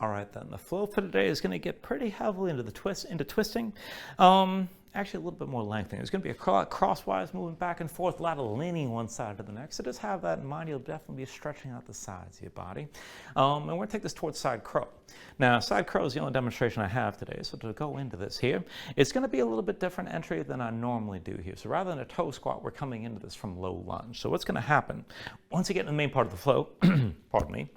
All right, then. The flow for today is going to get pretty heavily into twisting. Actually, a little bit more lengthening. There's going to be a crosswise moving back and forth, a lot of leaning one side to the next. So just have that in mind. You'll definitely be stretching out the sides of your body. And we're going to take this towards side crow. Now, side crow is the only demonstration I have today. So to go into this here, it's going to be a little bit different entry than I normally do here. So rather than a toe squat, we're coming into this from low lunge. So what's going to happen, once you get in the main part of the flow, pardon me,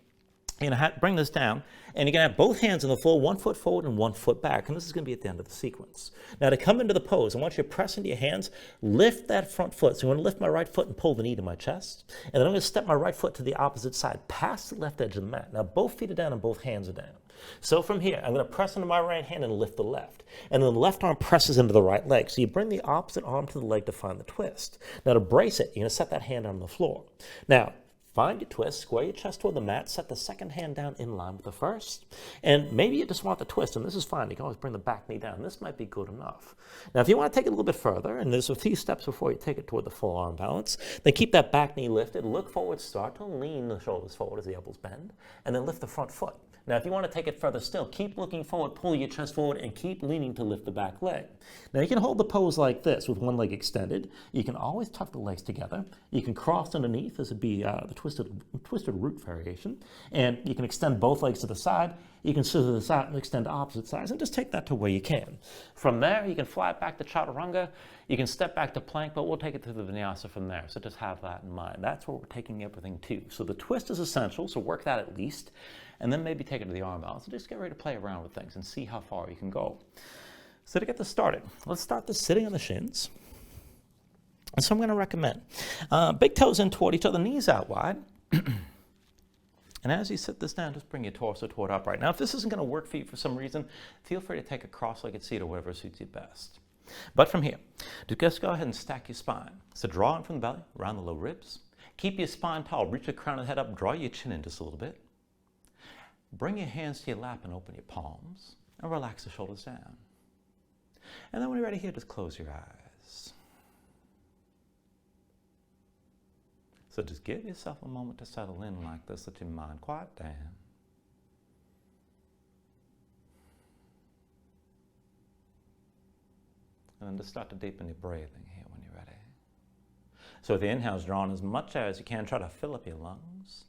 you're going to bring this down, and you're going to have both hands on the floor, 1 foot forward and 1 foot back, and this is going to be at the end of the sequence. Now, to come into the pose, I want you to press into your hands, lift that front foot. So I'm going to lift my right foot and pull the knee to my chest, and then I'm going to step my right foot to the opposite side, past the left edge of the mat. Now, both feet are down and both hands are down. So from here, I'm going to press into my right hand and lift the left, and then the left arm presses into the right leg. So you bring the opposite arm to the leg to find the twist. Now, to brace it, you're going to set that hand on the floor. Now, find your twist, square your chest toward the mat, set the second hand down in line with the first. And maybe you just want the twist, and this is fine. You can always bring the back knee down. This might be good enough. Now, if you want to take it a little bit further, and there's a few steps before you take it toward the full arm balance, then keep that back knee lifted, look forward, start to lean the shoulders forward as the elbows bend, and then lift the front foot. Now, if you want to take it further still, keep looking forward, pull your chest forward, and keep leaning to lift the back leg. Now, you can hold the pose like this with one leg extended. You can always tuck the legs together. You can cross underneath. This would be the twisted root variation. And you can extend both legs to the side. You can scissor this out and extend to opposite sides, and just take that to where you can. From there, you can fly back to chaturanga. You can step back to plank, but we'll take it through the vinyasa from there. So just have that in mind. That's where we're taking everything to. So the twist is essential, so work that at least. And then maybe take it to the arm balance. So just get ready to play around with things and see how far you can go. So to get this started, let's start this sitting on the shins. And so I'm going to recommend big toes in toward each other, knees out wide. And as you sit this down, just bring your torso toward upright. Now, if this isn't going to work for you for some reason, feel free to take a cross-legged seat or whatever suits you best. But from here, just go ahead and stack your spine. So draw in from the belly, around the low ribs. Keep your spine tall. Reach the crown of the head up. Draw your chin in just a little bit. Bring your hands to your lap and open your palms. And relax the shoulders down. And then when you're ready here, just close your eyes. So just give yourself a moment to settle in like this. Let your mind quiet down. And then just start to deepen your breathing here when you're ready. So with the inhales drawn as much as you can, try to fill up your lungs.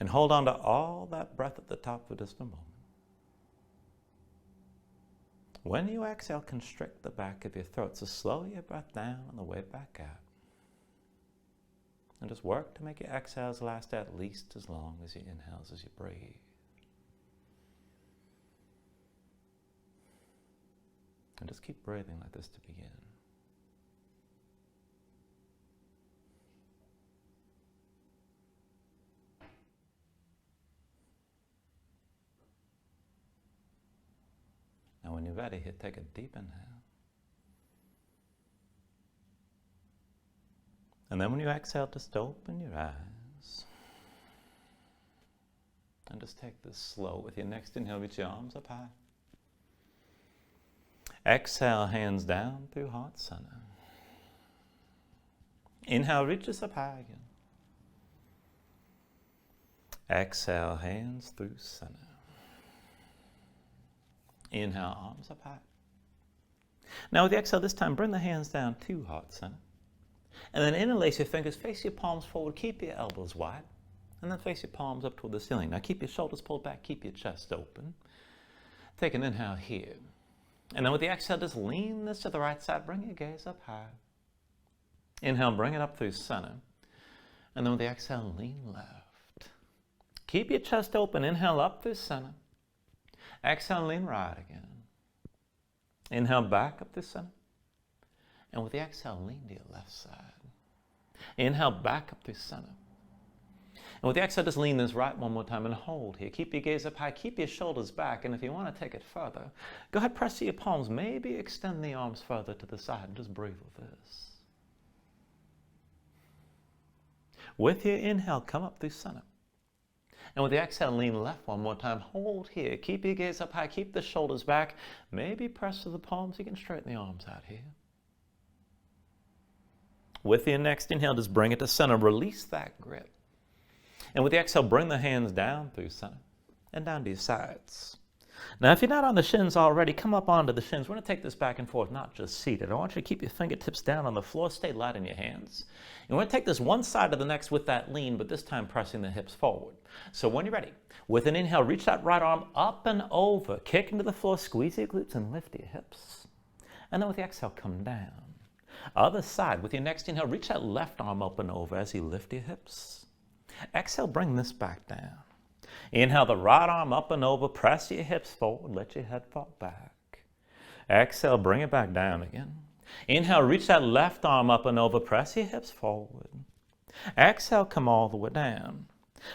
And hold on to all that breath at the top for just a moment. When you exhale, constrict the back of your throat. So slow your breath down on the way back out. And just work to make your exhales last at least as long as your inhales as you breathe. And just keep breathing like this to begin. Now when you're ready, here, take a deep inhale. And then when you exhale, just open your eyes. And just take this slow. With your next inhale, reach your arms up high. Exhale, hands down through heart center. Inhale, reach us up high again. Exhale, hands through center. Inhale, arms up high. Now with the exhale this time, bring the hands down to heart center. And then interlace your fingers, face your palms forward, keep your elbows wide. And then face your palms up toward the ceiling. Now keep your shoulders pulled back, keep your chest open. Take an inhale here. And then with the exhale, just lean this to the right side, bring your gaze up high. Inhale, bring it up through center. And then with the exhale, lean left. Keep your chest open, inhale up through center. Exhale, lean right again. Inhale, back up through center. And with the exhale, lean to your left side. Inhale, back up through center. And with the exhale, just lean this right one more time and hold here. Keep your gaze up high, keep your shoulders back. And if you want to take it further, go ahead, press to your palms. Maybe extend the arms further to the side and just breathe with this. With your inhale, come up through center. And with the exhale, lean left one more time. Hold here. Keep your gaze up high. Keep the shoulders back. Maybe press to the palms. You can straighten the arms out here. With your next inhale, just bring it to center. Release that grip. And with the exhale, bring the hands down through center. and down to your sides. Now, if you're not on the shins already, come up onto the shins. We're going to take this back and forth, not just seated. I want you to keep your fingertips down on the floor, stay light in your hands. And we're going to take this one side to the next with that lean, but this time pressing the hips forward. So when you're ready, with an inhale, reach that right arm up and over, kick into the floor, squeeze your glutes and lift your hips. And then with the exhale, come down. Other side, with your next inhale, reach that left arm up and over as you lift your hips. Exhale, bring this back down. Inhale the right arm up and over, press your hips forward, let your head fall back. Exhale, bring it back down again. Inhale, reach that left arm up and over, press your hips forward. Exhale, come all the way down.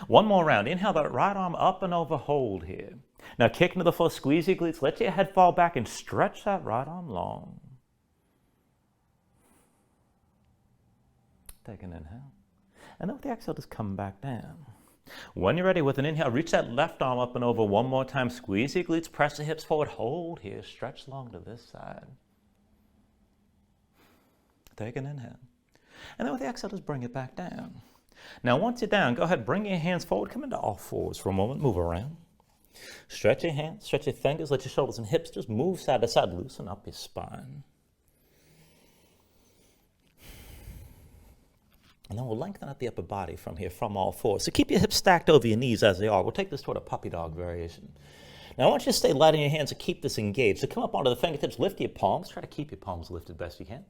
One more round. Inhale that right arm up and over, hold here. Now kick into the floor, squeeze your glutes, let your head fall back and stretch that right arm long. Take an inhale. And then with the exhale, just come back down. When you're ready, with an inhale, reach that left arm up and over one more time. Squeeze your glutes, press the hips forward, hold here, stretch long to this side. Take an inhale. And then with the exhale, just bring it back down. Now, once you're down, go ahead, bring your hands forward, come into all fours for a moment, move around. Stretch your hands, stretch your fingers, let your shoulders and hips just move side to side, loosen up your spine. And then we'll lengthen up the upper body from here, from all fours. So keep your hips stacked over your knees as they are. We'll take this toward a puppy dog variation. Now I want you to stay light in your hands and keep this engaged. So come up onto the fingertips, lift your palms. Try to keep your palms lifted best you can.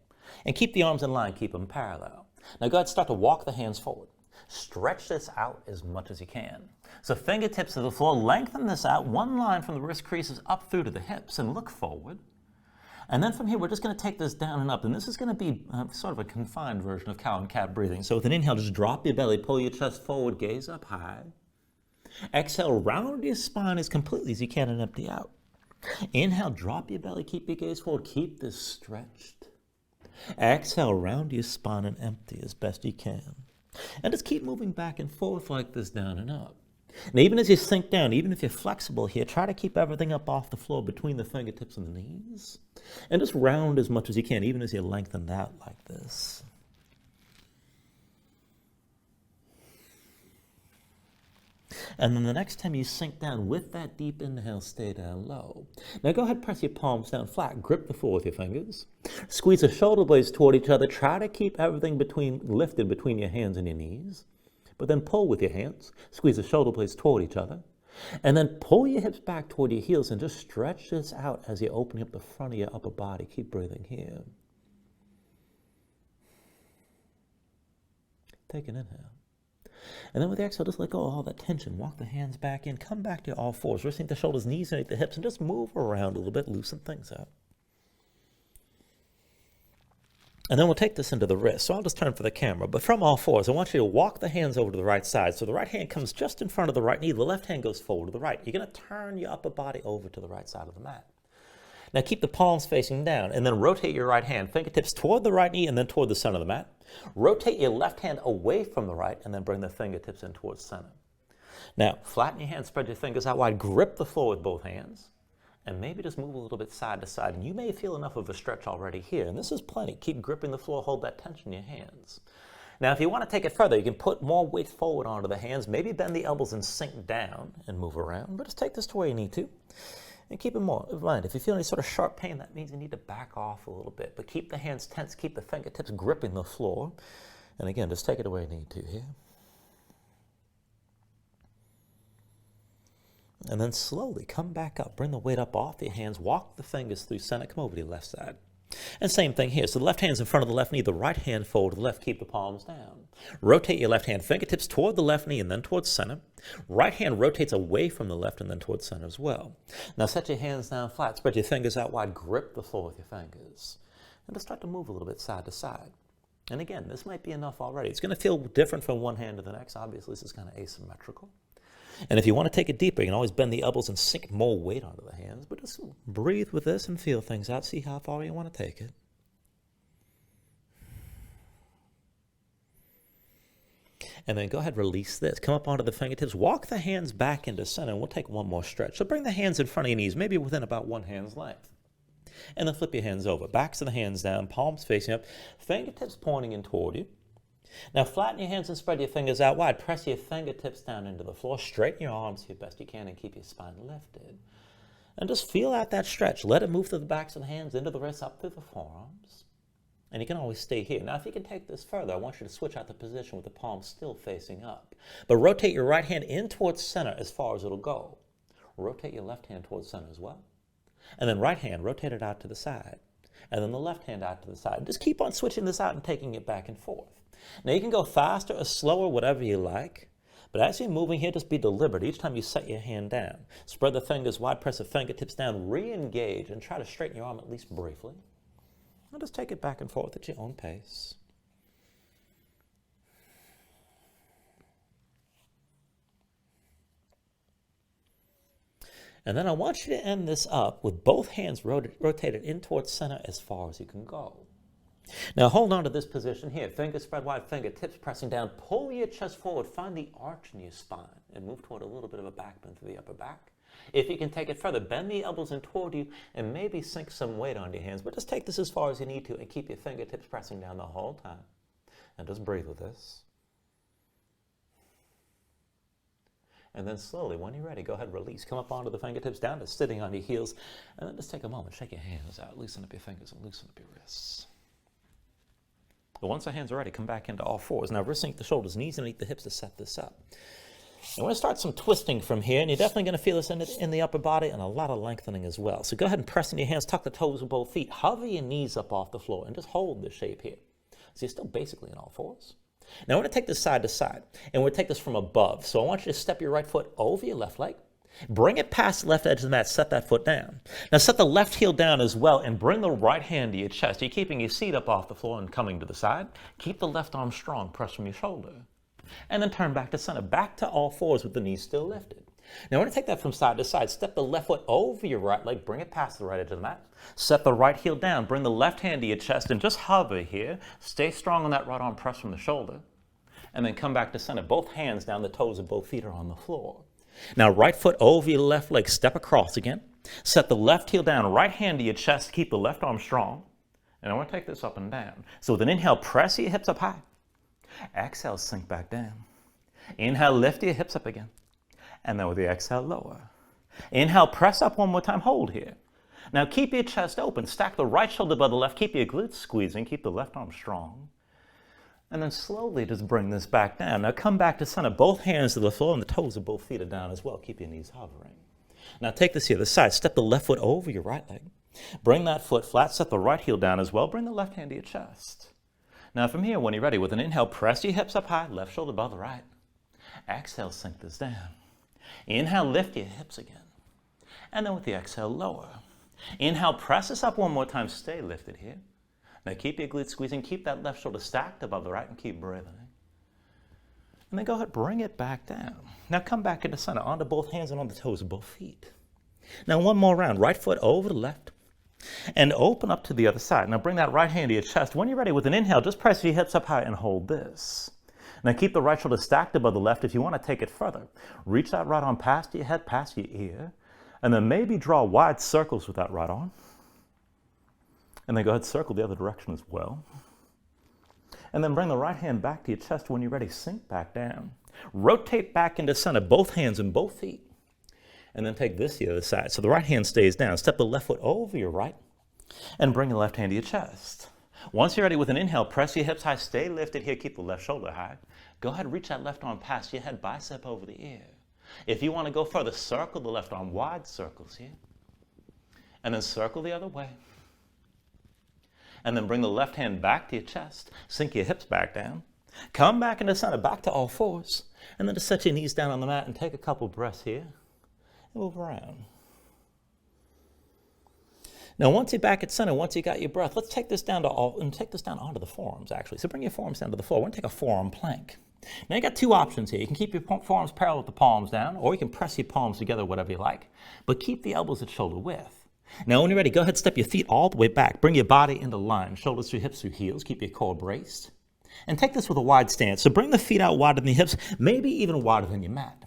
And keep the arms in line, keep them parallel. Now go ahead and start to walk the hands forward. Stretch this out as much as you can. So fingertips to the floor, lengthen this out, one line from the wrist creases up through to the hips, and look forward. And then from here, we're just going to take this down and up. And this is going to be sort of a confined version of cow and cat breathing. So with an inhale, just drop your belly, pull your chest forward, gaze up high. Exhale, round your spine as completely as you can and empty out. Inhale, drop your belly, keep your gaze forward, keep this stretched. Exhale, round your spine and empty as best you can. And just keep moving back and forth like this, down and up. And even as you sink down, even if you're flexible here, try to keep everything up off the floor between the fingertips and the knees. And just round as much as you can, even as you lengthen out like this. And then the next time you sink down with that deep inhale, stay down low. Now go ahead, press your palms down flat. Grip the floor with your fingers. Squeeze the shoulder blades toward each other. Try to keep everything lifted between your hands and your knees. But then pull with your hands. Squeeze the shoulder blades toward each other. And then pull your hips back toward your heels and just stretch this out as you're opening up the front of your upper body. Keep breathing here. Take an inhale. And then with the exhale, just let go of all that tension. Walk the hands back in. Come back to all fours. Resting the shoulders, knees underneath the hips, and just move around a little bit. Loosen things up. And then we'll take this into the wrist. So I'll just turn for the camera. But from all fours, I want you to walk the hands over to the right side. So the right hand comes just in front of the right knee. The left hand goes forward to the right. You're going to turn your upper body over to the right side of the mat. Now keep the palms facing down and then rotate your right hand, fingertips toward the right knee and then toward the center of the mat. Rotate your left hand away from the right and then bring the fingertips in towards center. Now flatten your hands, spread your fingers out wide, grip the floor with both hands, and maybe just move a little bit side to side. And you may feel enough of a stretch already here, and this is plenty. Keep gripping the floor, hold that tension in your hands. Now if you want to take it further, you can put more weight forward onto the hands, maybe bend the elbows and sink down and move around, but just take this to where you need to. And keep in mind, if you feel any sort of sharp pain, that means you need to back off a little bit. But keep the hands tense, keep the fingertips gripping the floor. And again, just take it away you need to here. And then slowly come back up. Bring the weight up off your hands. Walk the fingers through center. Come over to your left side. And same thing here. So the left hand's in front of the left knee, the right hand forward to the left. Keep the palms down. Rotate your left hand, fingertips toward the left knee and then towards center. Right hand rotates away from the left and then towards center as well. Now set your hands down flat, spread your fingers out wide, grip the floor with your fingers. And just start to move a little bit side to side. And again, this might be enough already. It's going to feel different from one hand to the next. Obviously, this is kind of asymmetrical. And if you want to take it deeper, you can always bend the elbows and sink more weight onto the hands. But just breathe with this and feel things out. See how far you want to take it. And then go ahead, release this. Come up onto the fingertips. Walk the hands back into center. And we'll take one more stretch. So bring the hands in front of your knees, maybe within about one hand's length. And then flip your hands over. Backs of the hands down, palms facing up, fingertips pointing in toward you. Now flatten your hands and spread your fingers out wide. Press your fingertips down into the floor. Straighten your arms here best you can and keep your spine lifted. And just feel out that stretch. Let it move through the backs of the hands, into the wrists, up through the forearms. And you can always stay here. Now if you can take this further, I want you to switch out the position with the palms still facing up. But rotate your right hand in towards center as far as it'll go. Rotate your left hand towards center as well. And then right hand, rotate it out to the side. And then the left hand out to the side. Just keep on switching this out and taking it back and forth. Now you can go faster or slower, whatever you like. But as you're moving here, just be deliberate. Each time you set your hand down, spread the fingers wide, press the fingertips down, re-engage, and try to straighten your arm at least briefly. And just take it back and forth at your own pace. And then I want you to end this up with both hands rotated in towards center as far as you can go. Now hold on to this position here. Fingers spread wide, fingertips pressing down. Pull your chest forward. Find the arch in your spine and move toward a little bit of a back bend through the upper back. If you can take it further, bend the elbows in toward you and maybe sink some weight onto your hands. But just take this as far as you need to and keep your fingertips pressing down the whole time. And just breathe with this. And then slowly, when you're ready, go ahead and release. Come up onto the fingertips, down to sitting on your heels. And then just take a moment, shake your hands out, loosen up your fingers and loosen up your wrists. But once the hands are ready, come back into all fours. Now wrist sink the shoulders, knees underneath the hips to set this up. And we're going to start some twisting from here, and you're definitely going to feel this in the upper body and a lot of lengthening as well. So go ahead and press in your hands, tuck the toes of both feet, hover your knees up off the floor, and just hold this shape here. So you're still basically in all fours. Now we're going to take this side to side, and we'll take this from above. So I want you to step your right foot over your left leg, bring it past the left edge of the mat, set that foot down. Now set the left heel down as well, and bring the right hand to your chest. You're keeping your seat up off the floor and coming to the side. Keep the left arm strong, press from your shoulder. And then turn back to center, back to all fours with the knees still lifted. Now we're going to take that from side to side. Step the left foot over your right leg, bring it past the right edge of the mat. Set the right heel down, bring the left hand to your chest, and just hover here. Stay strong on that right arm, press from the shoulder. And then come back to center. Both hands down, the toes of both feet are on the floor. Now right foot over your left leg, step across again. Set the left heel down, right hand to your chest, keep the left arm strong. And I want to take this up and down. So with an inhale, press your hips up high. Exhale, sink back down. Inhale, lift your hips up again. And then with the exhale, lower. Inhale, press up one more time, hold here. Now keep your chest open, stack the right shoulder above the left, keep your glutes squeezing, keep the left arm strong. And then slowly just bring this back down. Now come back to center, both hands to the floor and the toes of both feet are down as well. Keep your knees hovering. Now take this here, the side, step the left foot over your right leg. Bring that foot flat, set the right heel down as well. Bring the left hand to your chest. Now from here, when you're ready, with an inhale, press your hips up high, left shoulder above the right. Exhale, sink this down. Inhale, lift your hips again. And then with the exhale, lower. Inhale, press this up one more time, stay lifted here. Now keep your glutes squeezing, keep that left shoulder stacked above the right and keep breathing. And then go ahead, bring it back down. Now come back into center, onto both hands and on the toes of both feet. Now one more round, right foot over the left. And open up to the other side. Now bring that right hand to your chest. When you're ready, with an inhale, just press your hips up high and hold this. Now keep the right shoulder stacked above the left. If you want to take it further, reach that right arm past your head, past your ear, and then maybe draw wide circles with that right arm. And then go ahead, circle the other direction as well. And then bring the right hand back to your chest. When you're ready, sink back down. Rotate back into center, both hands and both feet. And then take this to the other side. So the right hand stays down. Step the left foot over your right and bring the left hand to your chest. Once you're ready, with an inhale, press your hips high, stay lifted here, keep the left shoulder high. Go ahead, reach that left arm past your head, bicep over the ear. If you want to go further, circle the left arm, wide circles here. And then circle the other way. And then bring the left hand back to your chest, sink your hips back down. Come back into center, back to all fours. And then just set your knees down on the mat and take a couple breaths here. Move around. Now, once you're back at center, once you got your breath, let's take this down onto the forearms, actually. So bring your forearms down to the floor. We're going to take a forearm plank. Now, you got two options here. You can keep your forearms parallel with the palms down, or you can press your palms together, whatever you like. But keep the elbows at shoulder width. Now, when you're ready, go ahead and step your feet all the way back. Bring your body into line, shoulders through hips through heels. Keep your core braced. And take this with a wide stance. So bring the feet out wider than the hips, maybe even wider than your mat.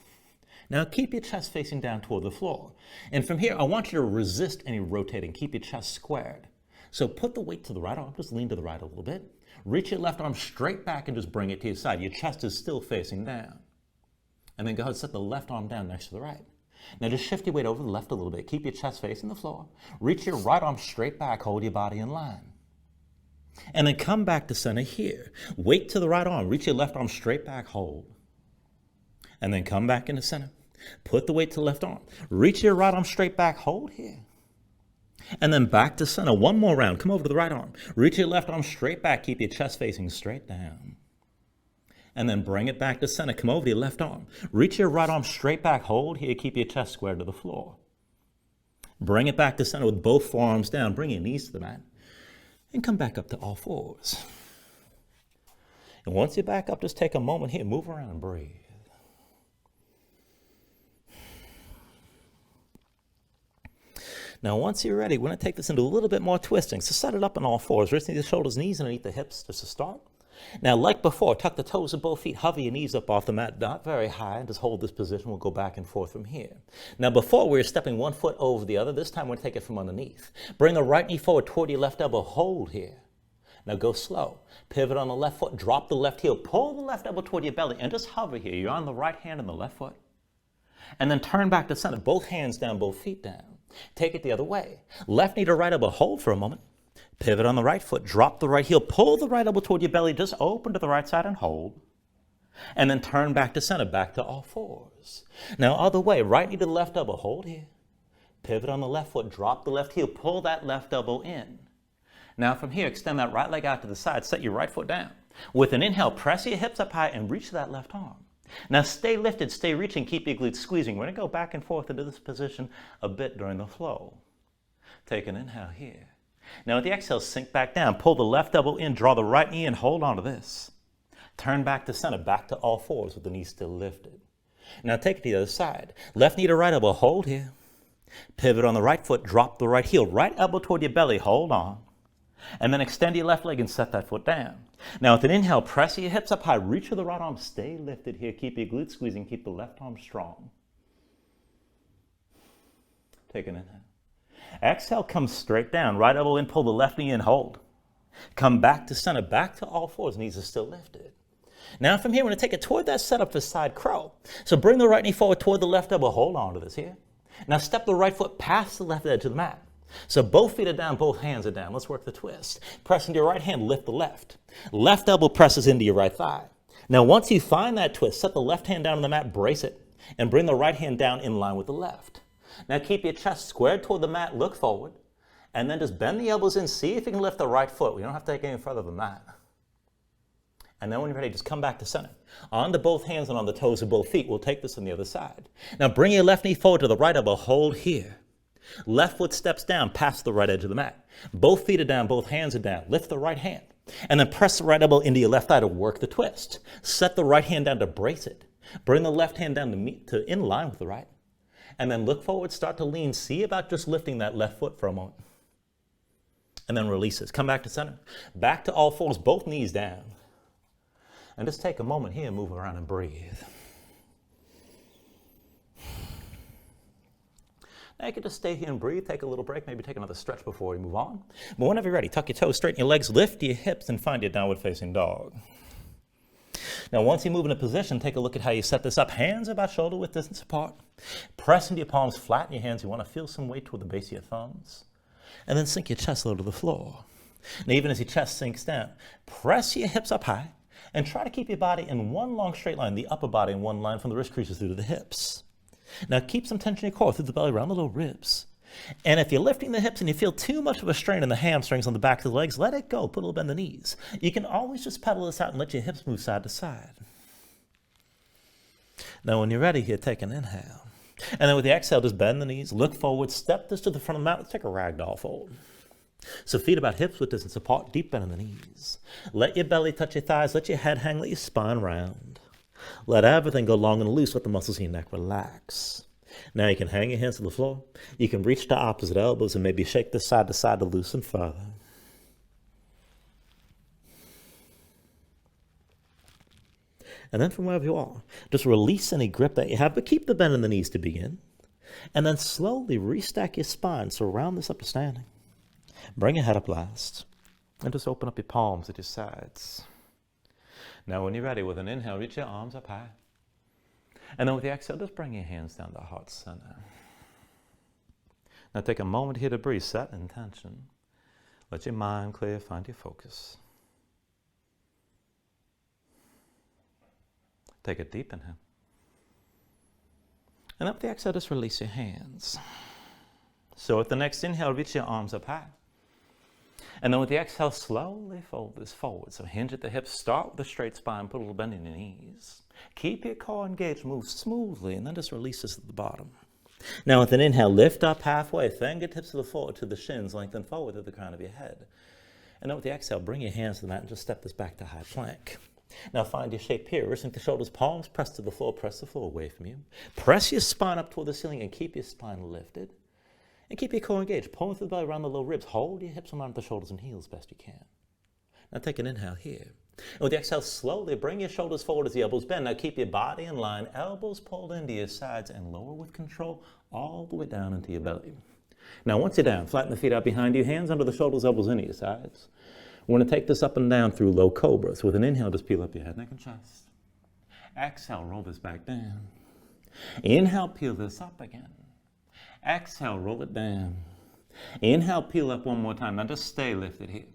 Now keep your chest facing down toward the floor. And from here, I want you to resist any rotating. Keep your chest squared. So put the weight to the right arm. Just lean to the right a little bit. Reach your left arm straight back and just bring it to your side. Your chest is still facing down. And then go ahead and set the left arm down next to the right. Now just shift your weight over the left a little bit. Keep your chest facing the floor. Reach your right arm straight back. Hold your body in line. And then come back to center here. Weight to the right arm. Reach your left arm straight back. Hold. And then come back into center. Put the weight to the left arm. Reach your right arm straight back. Hold here. And then back to center. One more round. Come over to the right arm. Reach your left arm straight back. Keep your chest facing straight down. And then bring it back to center. Come over to your left arm. Reach your right arm straight back. Hold here. Keep your chest squared to the floor. Bring it back to center with both forearms down. Bring your knees to the mat. And come back up to all fours. And once you're back up, just take a moment here. Move around and breathe. Now, once you're ready, we're going to take this into a little bit more twisting. So set it up on all fours. Wrists the shoulders, knees underneath the hips just to start. Now, like before, tuck the toes of both feet. Hover your knees up off the mat, not very high, and just hold this position. We'll go back and forth from here. Now, before we were stepping one foot over the other. This time we're going to take it from underneath. Bring the right knee forward toward your left elbow. Hold here. Now go slow. Pivot on the left foot. Drop the left heel. Pull the left elbow toward your belly and just hover here. You're on the right hand and the left foot. And then turn back to center. Both hands down, both feet down. Take it the other way. Left knee to right elbow. Hold for a moment. Pivot on the right foot. Drop the right heel. Pull the right elbow toward your belly. Just open to the right side and hold. And then turn back to center. Back to all fours. Now other way. Right knee to the left elbow. Hold here. Pivot on the left foot. Drop the left heel. Pull that left elbow in. Now from here, extend that right leg out to the side. Set your right foot down. With an inhale, press your hips up high and reach that left arm. Now stay lifted, stay reaching, keep your glutes squeezing. We're going to go back and forth into this position a bit during the flow. Take an inhale here. Now with the exhale, sink back down. Pull the left elbow in, draw the right knee in, hold on to this. Turn back to center, back to all fours with the knee still lifted. Now take it to the other side. Left knee to right elbow, hold here. Pivot on the right foot, drop the right heel. Right elbow toward your belly, hold on. And then extend your left leg and set that foot down. Now with an inhale, press your hips up high. Reach for the right arm. Stay lifted here. Keep your glutes squeezing. Keep the left arm strong. Take an inhale. Exhale, come straight down. Right elbow in, pull the left knee in, hold. Come back to center, back to all fours. Knees are still lifted. Now from here, we're going to take it toward that setup for side crow. So bring the right knee forward toward the left elbow. Hold on to this here. Now step the right foot past the left edge of the mat. So both feet are down, both hands are down. Let's work the twist. Press into your right hand, lift the left. Left elbow presses into your right thigh. Now once you find that twist, set the left hand down on the mat, brace it, and bring the right hand down in line with the left. Now keep your chest squared toward the mat, look forward, and then just bend the elbows in. See if you can lift the right foot. We don't have to take any further than that. And then when you're ready, just come back to center. Onto both hands and on the toes of both feet. We'll take this on the other side. Now bring your left knee forward to the right elbow, hold here. Left foot steps down past the right edge of the mat. Both feet are down, both hands are down. Lift the right hand. And then press the right elbow into your left thigh to work the twist. Set the right hand down to brace it. Bring the left hand down to in line with the right. And then look forward, start to lean. See about just lifting that left foot for a moment. And then release it. Come back to center. Back to all fours, both knees down. And just take a moment here and move around and breathe. Now you can just stay here and breathe, take a little break, maybe take another stretch before we move on. But whenever you're ready, tuck your toes, straighten your legs, lift your hips, and find your downward facing dog. Now once you move into position, take a look at how you set this up. Hands about shoulder width distance apart. Press into your palms, flatten your hands. You want to feel some weight toward the base of your thumbs. And then sink your chest low to the floor. Now even as your chest sinks down, press your hips up high and try to keep your body in one long straight line, the upper body in one line from the wrist creases through to the hips. Now keep some tension in your core through the belly, around the low ribs. And if you're lifting the hips and you feel too much of a strain in the hamstrings on the back of the legs, let it go. Put a little bend in the knees. You can always just pedal this out and let your hips move side to side. Now when you're ready here, take an inhale. And then with the exhale, just bend the knees, look forward, step this to the front of the mat. Let's take a ragdoll fold. So feet about hips width distance apart, deep bend in the knees. Let your belly touch your thighs, let your head hang, let your spine round. Let everything go long and loose, let the muscles in your neck relax. Now you can hang your hands to the floor. You can reach to opposite elbows and maybe shake this side to side to loosen further. And then from wherever you are, just release any grip that you have, but keep the bend in the knees to begin. And then slowly restack your spine, so round this up to standing. Bring your head up last. And just open up your palms at your sides. Now when you're ready, with an inhale, reach your arms up high. And then with the exhale, just bring your hands down to heart center. Now take a moment here to breathe, set intention. Let your mind clear, find your focus. Take a deep inhale. And up the exhale, just release your hands. So with the next inhale, reach your arms up high. And then with the exhale, slowly fold this forward. So hinge at the hips, start with a straight spine, put a little bend in your knees. Keep your core engaged, move smoothly, and then just release this at the bottom. Now with an inhale, lift up halfway, fingertips to the floor, to the shins, lengthen forward to the crown of your head. And then with the exhale, bring your hands to the mat and just step this back to high plank. Now find your shape here, wrists the shoulders, palms press to the floor, press the floor away from you. Press your spine up toward the ceiling and keep your spine lifted. And keep your core engaged, pulling through the belly around the low ribs. Hold your hips around the shoulders and heels best you can. Now take an inhale here. And with the exhale, slowly bring your shoulders forward as the elbows bend. Now keep your body in line, elbows pulled into your sides and lower with control all the way down into your belly. Now once you're down, flatten the feet out behind you, hands under the shoulders, elbows into your sides. We're going to take this up and down through low cobra. So with an inhale, just peel up your head, neck, and chest. Exhale, roll this back down. Inhale, peel this up again. Exhale, roll it down. Inhale, peel up one more time. Now just stay lifted here.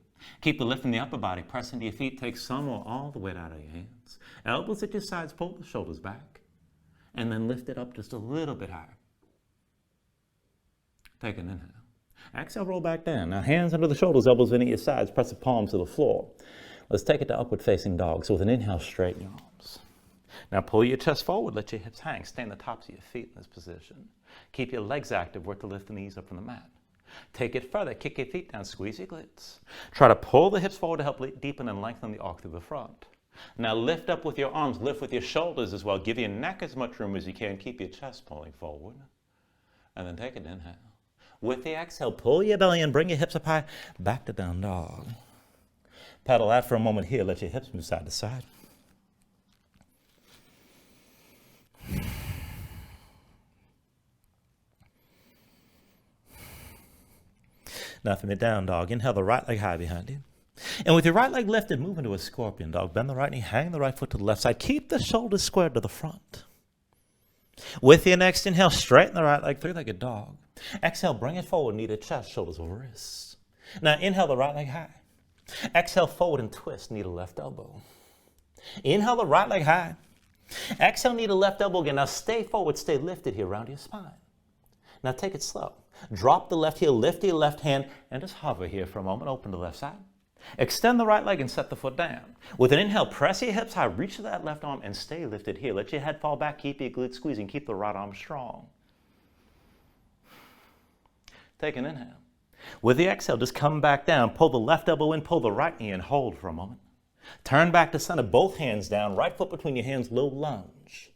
Keep the lift in the upper body. Press into your feet. Take some or all the weight out of your hands. Elbows at your sides. Pull the shoulders back. And then lift it up just a little bit higher. Take an inhale. Exhale, roll back down. Now hands under the shoulders, elbows into your sides. Press the palms to the floor. Let's take it to upward facing dog. So with an inhale, straighten your arms. Now pull your chest forward. Let your hips hang. Stay on the tops of your feet in this position. Keep your legs active. Work to lift the knees up from the mat. Take it further. Kick your feet down. Squeeze your glutes. Try to pull the hips forward to help deepen and lengthen the arc through the front. Now lift up with your arms. Lift with your shoulders as well. Give your neck as much room as you can. Keep your chest pulling forward. And then take an inhale. With the exhale, pull your belly in. Bring your hips up high. Back to down dog. Pedal out for a moment here. Let your hips move side to side. Now from your down dog, inhale the right leg high behind you. And with your right leg lifted, move into a scorpion dog. Bend the right knee, hang the right foot to the left side. Keep the shoulders squared to the front. With your next inhale, straighten the right leg, three-legged dog. Exhale, bring it forward, knee to chest, shoulders over wrists. Now inhale the right leg high. Exhale, forward and twist, knee to left elbow. Inhale the right leg high. Exhale, knee to left elbow again. Now stay forward, stay lifted here around your spine. Now take it slow. Drop the left heel, lift your left hand, and just hover here for a moment. Open the left side. Extend the right leg and set the foot down. With an inhale, press your hips high, reach to that left arm, and stay lifted here. Let your head fall back, keep your glutes squeezing, keep the right arm strong. Take an inhale. With the exhale, just come back down. Pull the left elbow in, pull the right knee in, hold for a moment. Turn back to center, both hands down, right foot between your hands, low lunge.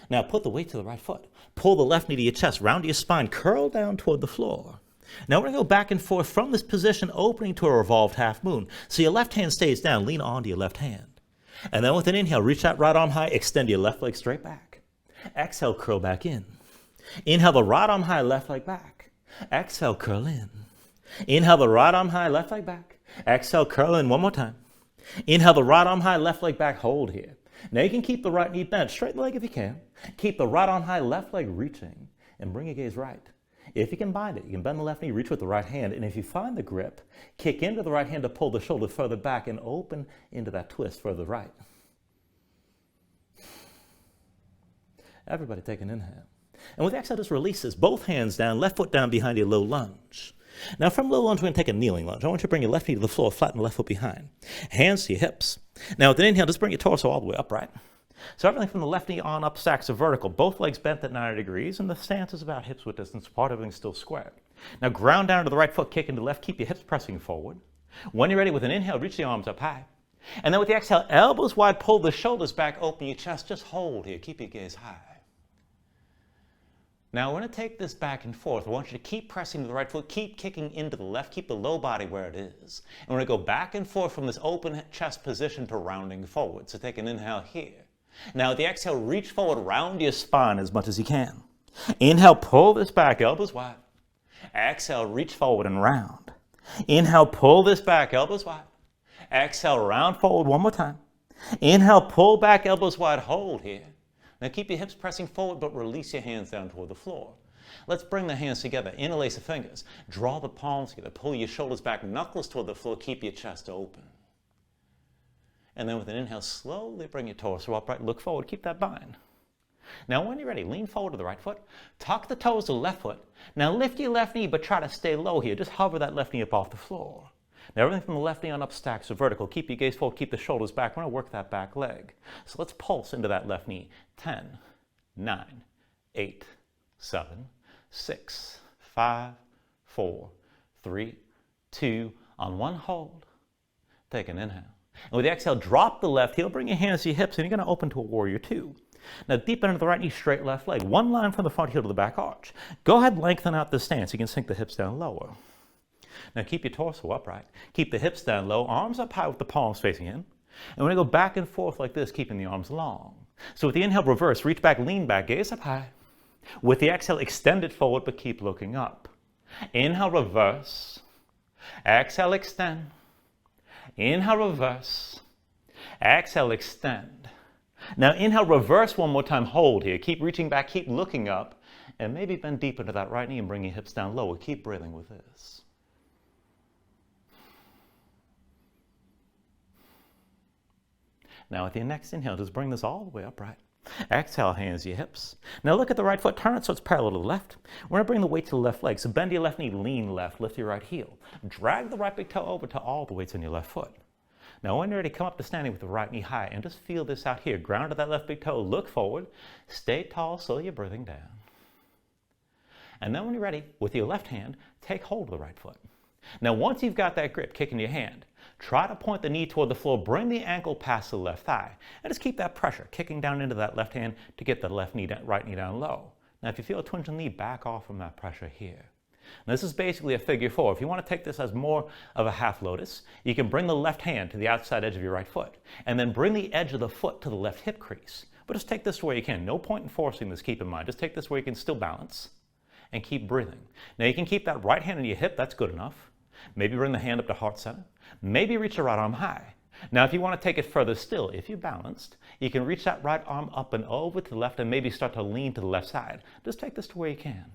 Now put the weight to the right foot. Pull the left knee to your chest, round your spine, curl down toward the floor. Now we're going to go back and forth from this position, opening to a revolved half moon. So your left hand stays down, lean onto your left hand. And then with an inhale, reach that right arm high, extend your left leg straight back. Exhale, curl back in. Inhale the right arm high, left leg back. Exhale, curl in. Inhale the right arm high, left leg back. Exhale, curl in one more time. Inhale the right arm high, left leg back, hold here. Now you can keep the right knee bent, straighten the leg if you can. Keep the right arm high, left leg reaching, and bring your gaze right. If you can bind it, you can bend the left knee, reach with the right hand, and if you find the grip, kick into the right hand to pull the shoulder further back and open into that twist further right. Everybody take an inhale. And with exhale, just release this. Both hands down, left foot down behind your low lunge. Now from low lunge, we're going to take a kneeling lunge. I want you to bring your left knee to the floor, flatten the left foot behind. Hands to your hips. Now with an inhale, just bring your torso all the way upright. So everything from the left knee on up stacks are vertical. Both legs bent at 90 degrees, and the stance is about hips width distance apart. Everything's still square. Now ground down to the right foot, kick into the left. Keep your hips pressing forward. When you're ready, with an inhale, reach the arms up high. And then with the exhale, elbows wide, pull the shoulders back, open your chest. Just hold here. Keep your gaze high. Now we're going to take this back and forth. I want you to keep pressing to the right foot, keep kicking into the left, keep the low body where it is. And we're going to go back and forth from this open chest position to rounding forward. So take an inhale here. Now with the exhale, reach forward, round your spine as much as you can. Inhale, pull this back, elbows wide. Exhale, reach forward and round. Inhale, pull this back, elbows wide. Exhale, round forward one more time. Inhale, pull back, elbows wide, hold here. Now keep your hips pressing forward, but release your hands down toward the floor. Let's bring the hands together, interlace the fingers, draw the palms together, pull your shoulders back, knuckles toward the floor, keep your chest open. And then with an inhale, slowly bring your torso upright, look forward, keep that bind. Now when you're ready, lean forward to the right foot, tuck the toes to the left foot. Now lift your left knee, but try to stay low here. Just hover that left knee up off the floor. Now everything from the left knee on up stacks to vertical. Keep your gaze forward, keep the shoulders back. We're going to work that back leg. So let's pulse into that left knee. 10, 9, 8, 7, 6, 5, 4, 3, 2, on one hold. Take an inhale. And with the exhale, drop the left heel, bring your hands to your hips, and you're going to open to a warrior two. Now deepen into the right knee, straight left leg. One line from the front heel to the back arch. Go ahead and lengthen out the stance. You can sink the hips down lower. Now keep your torso upright. Keep the hips down low, arms up high with the palms facing in. And we're going to go back and forth like this, keeping the arms long. So with the inhale, reverse, reach back, lean back, gaze up high. With the exhale, extend it forward, but keep looking up. Inhale, reverse. Exhale, extend. Inhale, reverse. Exhale, extend. Now inhale, reverse one more time, hold here. Keep reaching back, keep looking up, and maybe bend deep into that right knee and bring your hips down lower. Keep breathing with this. Now with your next inhale, just bring this all the way upright. Exhale, hands to your hips. Now look at the right foot, turn it so it's parallel to the left. We're going to bring the weight to the left leg. So bend your left knee, lean left, lift your right heel. Drag the right big toe over to all the weights on your left foot. Now when you're ready, come up to standing with the right knee high and just feel this out here. Ground to that left big toe, look forward, stay tall, slow your breathing down. And then when you're ready, with your left hand, take hold of the right foot. Now once you've got that grip, kick in your hand, try to point the knee toward the floor, bring the ankle past the left thigh, and just keep that pressure, kicking down into that left hand to get the left knee, right knee down low. Now if you feel a twinge in the knee, back off from that pressure here. Now, this is basically a figure four. If you want to take this as more of a half lotus, you can bring the left hand to the outside edge of your right foot, and then bring the edge of the foot to the left hip crease. But just take this where you can. No point in forcing this, keep in mind. Just take this where you can still balance, and keep breathing. Now you can keep that right hand on your hip, that's good enough. Maybe bring the hand up to heart center. Maybe reach the right arm high. Now if you want to take it further still, if you're balanced, you can reach that right arm up and over to the left and maybe start to lean to the left side. Just take this to where you can.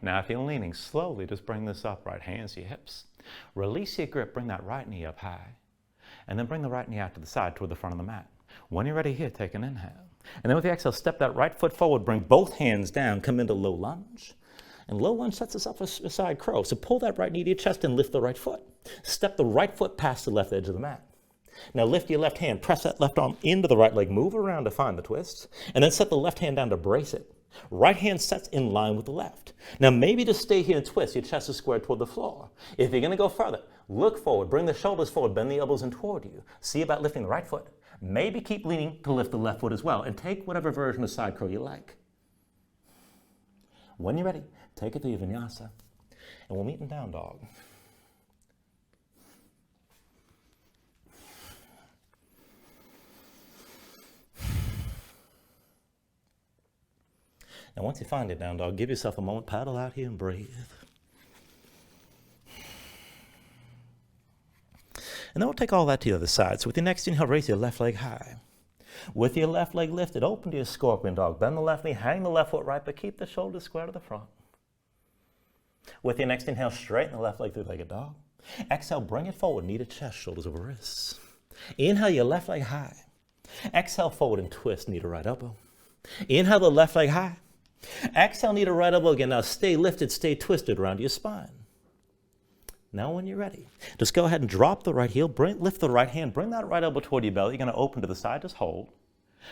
Now if you're leaning slowly, just bring this upright, hands to your hips. Release your grip, bring that right knee up high. And then bring the right knee out to the side toward the front of the mat. When you're ready here, take an inhale. And then with the exhale, step that right foot forward, bring both hands down, come into low lunge. And low lunge sets us up for a side crow. So pull that right knee to your chest and lift the right foot. Step the right foot past the left edge of the mat. Now lift your left hand, press that left arm into the right leg, move around to find the twist, and then set the left hand down to brace it. Right hand sets in line with the left. Now maybe just stay here and twist, your chest is squared toward the floor. If you're going to go further, look forward, bring the shoulders forward, bend the elbows in toward you. See about lifting the right foot. Maybe keep leaning to lift the left foot as well, and take whatever version of side crow you like. When you're ready, take it to your Vinyasa, and we'll meet in down dog. Now once you find it, down dog, give yourself a moment, paddle out here and breathe. And then we'll take all that to the other side. So with your next inhale, raise your left leg high. With your left leg lifted, open to your scorpion dog. Bend the left knee, hang the left foot right, but keep the shoulders square to the front. With your next inhale, straighten the left leg, three-legged dog. Exhale, bring it forward, knee to chest, shoulders over wrists. Inhale your left leg high. Exhale, forward and twist, knee to right elbow. Inhale the left leg high. Exhale, knee to right elbow again. Now stay lifted, stay twisted around your spine. Now when you're ready, just go ahead and drop the right heel, lift the right hand, bring that right elbow toward your belly. You're going to open to the side, just hold.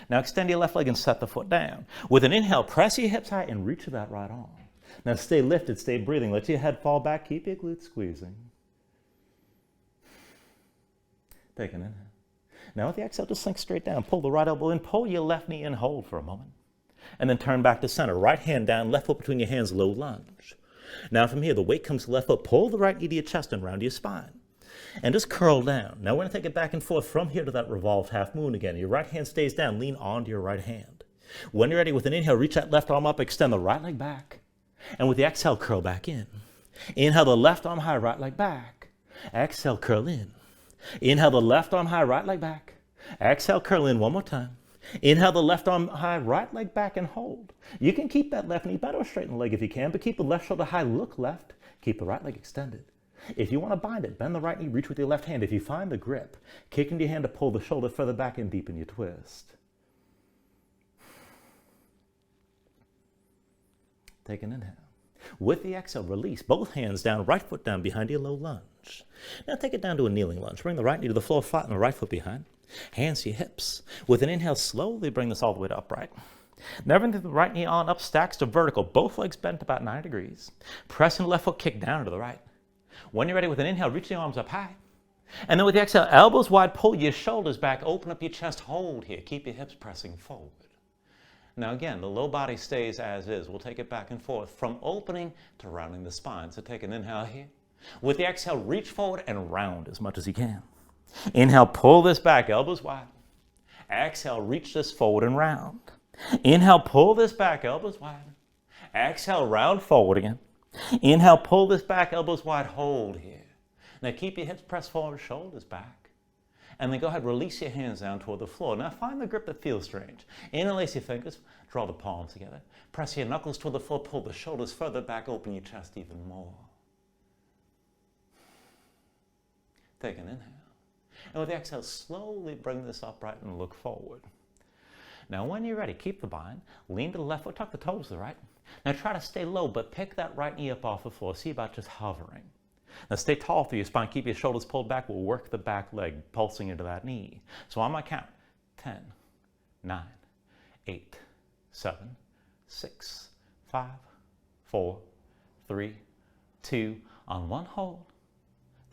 Now extend your left leg and set the foot down. With an inhale, press your hips high and reach to that right arm. Now stay lifted, stay breathing. Let your head fall back, keep your glutes squeezing. Take an inhale. Now with the exhale, just sink straight down. Pull the right elbow in, pull your left knee in, hold for a moment. And then turn back to center. Right hand down, left foot between your hands, low lunge. Now from here, the weight comes to left foot. Pull the right knee to your chest and round your spine. And just curl down. Now we're going to take it back and forth from here to that revolved half moon again. Your right hand stays down. Lean onto your right hand. When you're ready, with an inhale, reach that left arm up, extend the right leg back. And with the exhale, curl back in. Inhale the left arm high, right leg back. Exhale, curl in. Inhale the left arm high, right leg back. Exhale, curl in one more time. Inhale the left arm high, right leg back and hold. You can keep that left knee bent or straighten the leg if you can, but keep the left shoulder high, look left. Keep the right leg extended. If you want to bind it, bend the right knee, reach with your left hand. If you find the grip, kick into your hand to pull the shoulder further back and deepen your twist. Take an inhale. With the exhale, release both hands down, right foot down behind your low lunge. Now take it down to a kneeling lunge. Bring the right knee to the floor, flatten the right foot behind. Hands to your hips. With an inhale, slowly bring this all the way to upright. Now bring the right knee on up, stacks to vertical. Both legs bent about 90 degrees. Pressing the left foot, kick down to the right. When you're ready, with an inhale, reach the arms up high. And then with the exhale, elbows wide, pull your shoulders back, open up your chest, hold here. Keep your hips pressing forward. Now again, the low body stays as is. We'll take it back and forth from opening to rounding the spine. So take an inhale here. With the exhale, reach forward and round as much as you can. Inhale, pull this back, elbows wide. Exhale, reach this forward and round. Inhale, pull this back, elbows wide. Exhale, round forward again. Inhale, pull this back, elbows wide, hold here. Now keep your hips pressed forward, shoulders back. And then go ahead, release your hands down toward the floor. Now find the grip that feels strange. Interlace your fingers, draw the palms together. Press your knuckles toward the floor, pull the shoulders further back, open your chest even more. Take an inhale. And with the exhale, slowly bring this upright and look forward. Now when you're ready, keep the bind. Lean to the left foot, tuck the toes to the right. Now try to stay low, but pick that right knee up off the floor. See about just hovering. Now stay tall through your spine. Keep your shoulders pulled back. We'll work the back leg, pulsing into that knee. So on my count, 10, 9, 8, 7, 6, 5, 4, 3, 2, on one hold.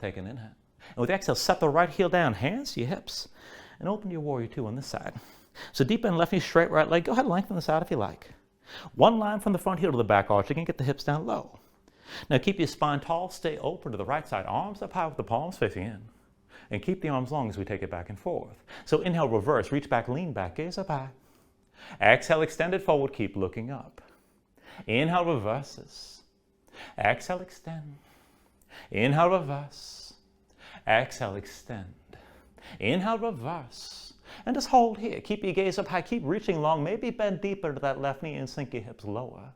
Take an inhale. And with the exhale, set the right heel down, hands to your hips, and open your warrior two on this side. So deep in left knee, straight right leg. Go ahead and lengthen this out if you like. One line from the front heel to the back arch. You can get the hips down low. Now keep your spine tall, stay open to the right side, arms up high with the palms facing in. And keep the arms long as we take it back and forth. So inhale, reverse, reach back, lean back, gaze up high. Exhale, extend it forward, keep looking up. Inhale, reverses. Exhale, extend. Inhale, reverse. Exhale, extend. Inhale, reverse. And just hold here. Keep your gaze up high, keep reaching long, maybe bend deeper to that left knee and sink your hips lower.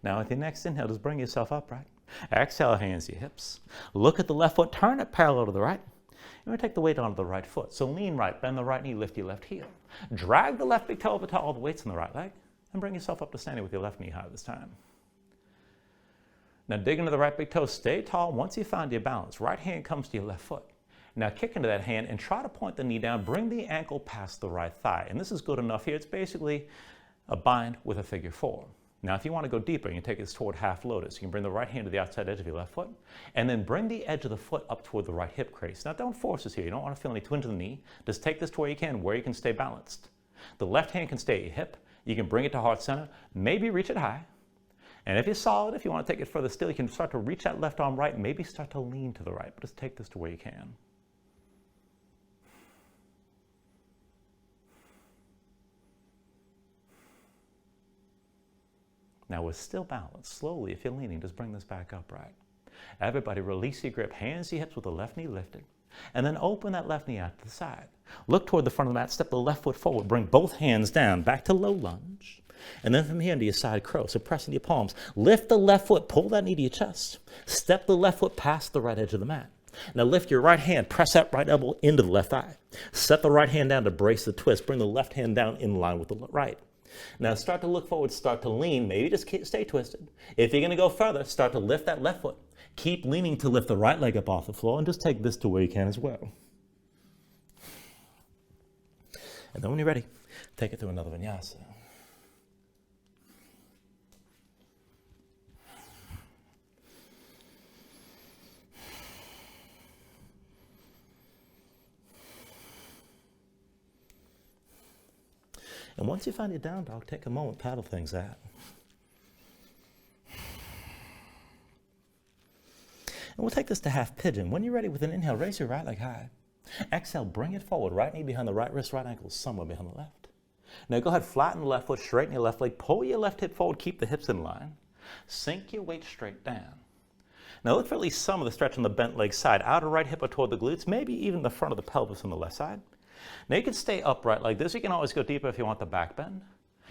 Now with your next inhale, just bring yourself upright. Exhale, hands to your hips. Look at the left foot, turn it parallel to the right. You're going to take the weight onto the right foot. So lean right, bend the right knee, lift your left heel. Drag the left big toe over top, all the weight's in the right leg, and bring yourself up to standing with your left knee high this time. Now dig into the right big toe, stay tall. Once you find your balance, right hand comes to your left foot. Now kick into that hand and try to point the knee down, bring the ankle past the right thigh. And this is good enough here. It's basically a bind with a figure four. Now, if you want to go deeper, you can take this toward half lotus. You can bring the right hand to the outside edge of your left foot, and then bring the edge of the foot up toward the right hip crease. Now, don't force this here. You don't want to feel any twinge in the knee. Just take this to where you can stay balanced. The left hand can stay at your hip. You can bring it to heart center, maybe reach it high. And if you're solid, if you want to take it further still, you can start to reach that left arm right, maybe start to lean to the right, but just take this to where you can. Now we're still balanced. Slowly, if you're leaning, just bring this back upright. Everybody release your grip, hands to your hips with the left knee lifted. And then open that left knee out to the side. Look toward the front of the mat, step the left foot forward, bring both hands down, back to low lunge. And then from here into your side crow, so press into your palms. Lift the left foot, pull that knee to your chest. Step the left foot past the right edge of the mat. Now lift your right hand, press that right elbow into the left thigh. Set the right hand down to brace the twist. Bring the left hand down in line with the right. Now start to look forward, start to lean, maybe just stay twisted. If you're going to go further, start to lift that left foot. Keep leaning to lift the right leg up off the floor, and just take this to where you can as well. And then when you're ready, take it to another Vinyasa. And once you find your down dog, take a moment, paddle things out. And we'll take this to half pigeon. When you're ready with an inhale, raise your right leg high. Exhale, bring it forward. Right knee behind the right wrist, right ankle somewhere behind the left. Now go ahead, flatten the left foot, straighten your left leg, pull your left hip forward, keep the hips in line. Sink your weight straight down. Now look for at least some of the stretch on the bent leg side, outer right hip or toward the glutes, maybe even the front of the pelvis on the left side. Now you can stay upright like this. You can always go deeper if you want the back bend.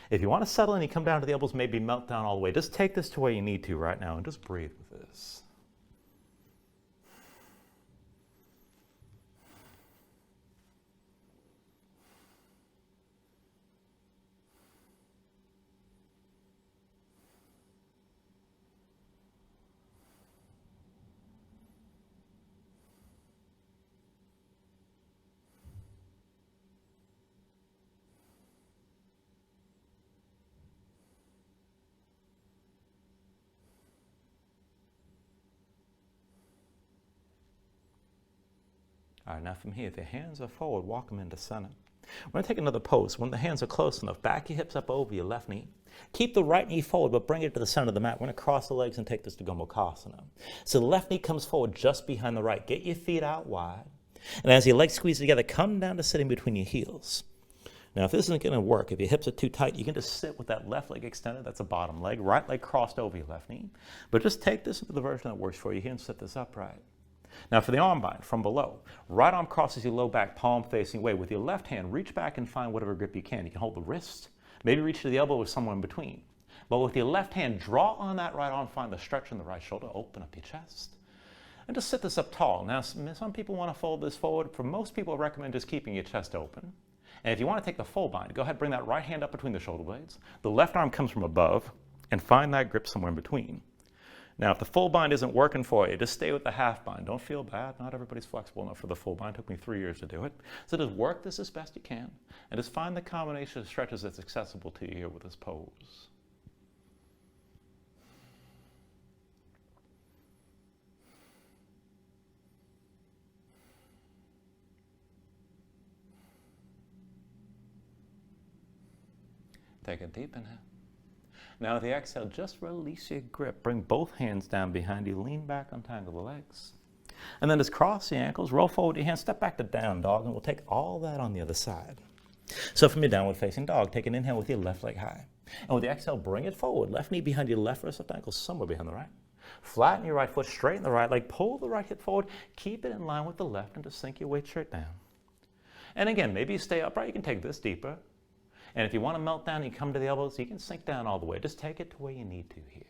If you want to settle in, you come down to the elbows, maybe melt down all the way. Just take this to where you need to right now and just breathe with this. All right, now from here, if your hands are forward, walk them into center. We're going to take another pose. When the hands are close enough, back your hips up over your left knee. Keep the right knee forward, but bring it to the center of the mat. We're going to cross the legs and take this to Gomukhasana. So the left knee comes forward just behind the right. Get your feet out wide. And as your legs squeeze together, come down to sitting between your heels. Now, if this isn't going to work, if your hips are too tight, you can just sit with that left leg extended. That's a bottom leg. Right leg crossed over your left knee. But just take this into the version that works for you here and sit this upright. Now for the arm bind, from below, right arm crosses your low back, palm facing away. With your left hand, reach back and find whatever grip you can. You can hold the wrist, maybe reach to the elbow or somewhere in between. But with your left hand, draw on that right arm, find the stretch in the right shoulder, open up your chest. And just sit this up tall. Now, some people want to fold this forward. For most people, I recommend just keeping your chest open. And if you want to take the full bind, go ahead, bring that right hand up between the shoulder blades. The left arm comes from above, and find that grip somewhere in between. Now, if the full bind isn't working for you, just stay with the half bind. Don't feel bad. Not everybody's flexible enough for the full bind. It took me 3 years to do it. So just work this as best you can, and just find the combination of stretches that's accessible to you here with this pose. Take a deep inhale. Now with the exhale, just release your grip. Bring both hands down behind you. Lean back, untangle the legs. And then just cross the ankles, roll forward your hands, step back to down dog, and we'll take all that on the other side. So from your downward facing dog, take an inhale with your left leg high. And with the exhale, bring it forward. Left knee behind your left wrist, left ankle somewhere behind the right. Flatten your right foot, straighten the right leg, pull the right hip forward, keep it in line with the left, and just sink your weight straight down. And again, maybe you stay upright, you can take this deeper. And if you want to melt down, you come to the elbows, you can sink down all the way. Just take it to where you need to here.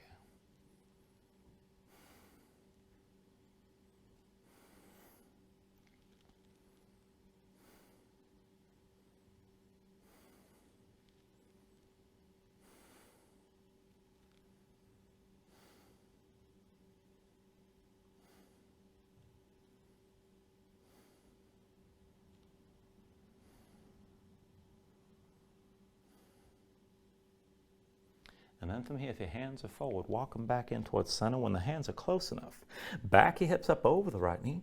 And then from here, if your hands are forward, walk them back in towards center. When the hands are close enough, back your hips up over the right knee.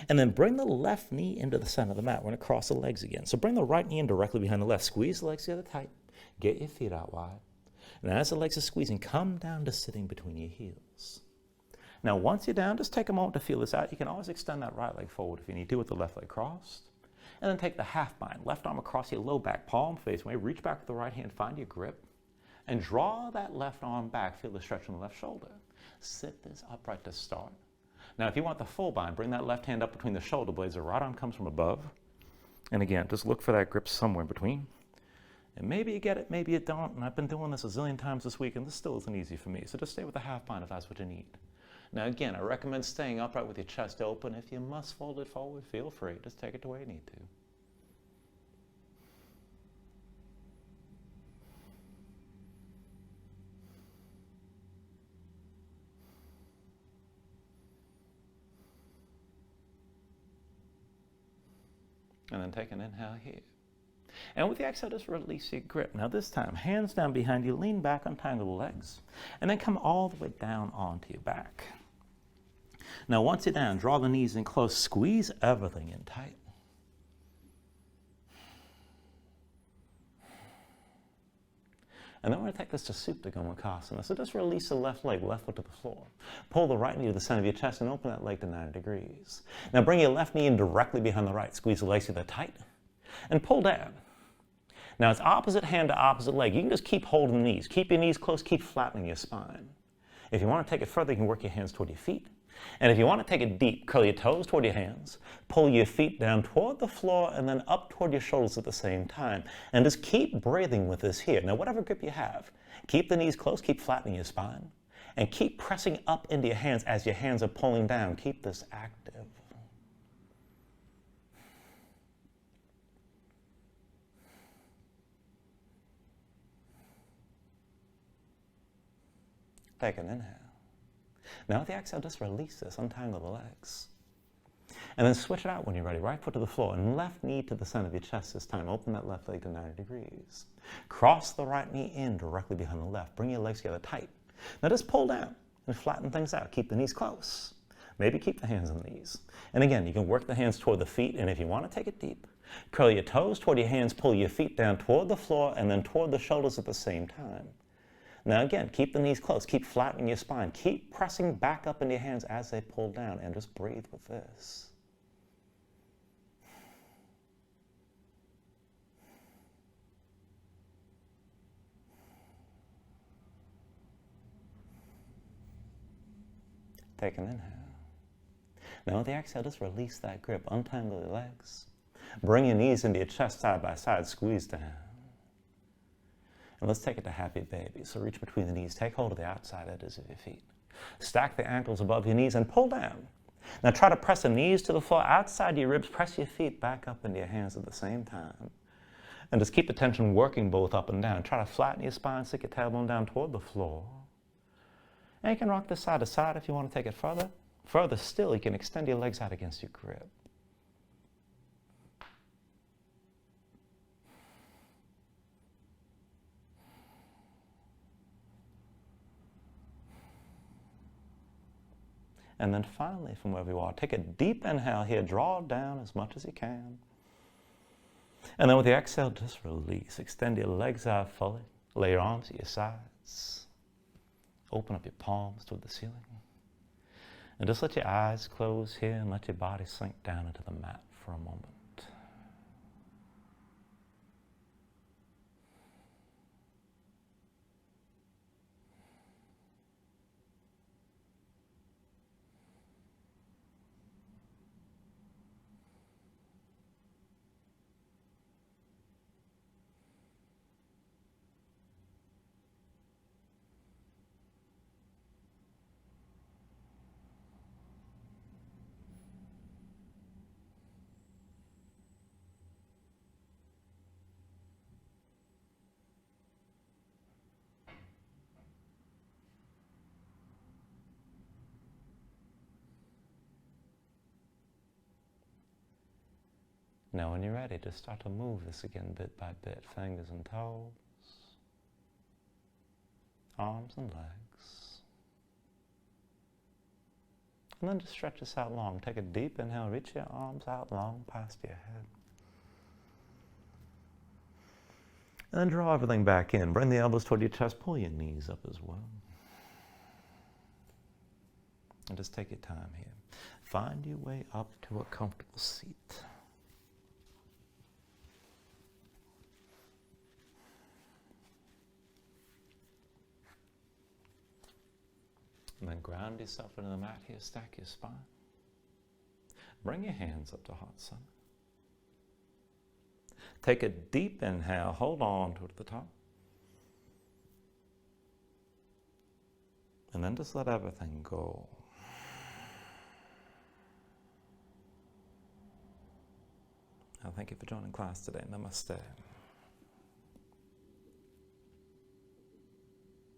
And then bring the left knee into the center of the mat. We're going to cross the legs again. So bring the right knee in directly behind the left. Squeeze the legs together tight. Get your feet out wide. And as the legs are squeezing, come down to sitting between your heels. Now, once you're down, just take a moment to feel this out. You can always extend that right leg forward if you need to with the left leg crossed. And then take the half bind. Left arm across your low back, palm face away. Reach back with the right hand, find your grip. And draw that left arm back, feel the stretch in the left shoulder. Sit this upright to start. Now, if you want the full bind, bring that left hand up between the shoulder blades. The right arm comes from above. And again, just look for that grip somewhere in between. And maybe you get it, maybe you don't. And I've been doing this a zillion times this week, and this still isn't easy for me. So just stay with the half bind if that's what you need. Now, again, I recommend staying upright with your chest open. If you must fold it forward, feel free. Just take it to where you need to. And then take an inhale here. And with the exhale, just release your grip. Now this time, hands down behind you, lean back, untangle the legs, and then come all the way down onto your back. Now once you're down, draw the knees in close, squeeze everything in tight. And then we're going to take this to Supta Gomukhasana. So just release the left leg, left foot to the floor. Pull the right knee to the center of your chest and open that leg to 90 degrees. Now bring your left knee in directly behind the right. Squeeze the legs together tight and pull down. Now it's opposite hand to opposite leg. You can just keep holding the knees. Keep your knees close, keep flattening your spine. If you want to take it further, you can work your hands toward your feet. And if you want to take it deep, curl your toes toward your hands, pull your feet down toward the floor and then up toward your shoulders at the same time. And just keep breathing with this here. Now, whatever grip you have, keep the knees close, keep flattening your spine, and keep pressing up into your hands as your hands are pulling down. Keep this active. Take an inhale. Now with the exhale, just release this, untangle the legs. And then switch it out when you're ready. Right foot to the floor and left knee to the center of your chest this time. Open that left leg to 90 degrees. Cross the right knee in directly behind the left. Bring your legs together tight. Now just pull down and flatten things out. Keep the knees close. Maybe keep the hands on the knees. And again, you can work the hands toward the feet, and if you want to take it deep, curl your toes toward your hands, pull your feet down toward the floor and then toward the shoulders at the same time. Now again, keep the knees close, keep flattening your spine, keep pressing back up into your hands as they pull down, and just breathe with this. Take an inhale. Now with the exhale, just release that grip, untangle your legs. Bring your knees into your chest side by side, squeeze down. And let's take it to happy baby. So reach between the knees, take hold of the outside edges of your feet. Stack the ankles above your knees and pull down. Now try to press the knees to the floor outside your ribs. Press your feet back up into your hands at the same time. And just keep the tension working both up and down. Try to flatten your spine, stick your tailbone down toward the floor. And you can rock this side to side if you want to take it further. Further still, you can extend your legs out against your grip. And then finally, from wherever you are, take a deep inhale here. Draw down as much as you can. And then with the exhale, just release. Extend your legs out fully. Lay your arms at your sides. Open up your palms toward the ceiling. And just let your eyes close here and let your body sink down into the mat for a moment. Now when you're ready, just start to move this again bit by bit. Fingers and toes, arms and legs. And then just stretch this out long. Take a deep inhale, reach your arms out long past your head. And then draw everything back in. Bring the elbows toward your chest, pull your knees up as well. And just take your time here. Find your way up to a comfortable seat. And then ground yourself into the mat here, stack your spine. Bring your hands up to heart center. Take a deep inhale, hold on to the top. And then just let everything go. Thank you for joining class today. Namaste.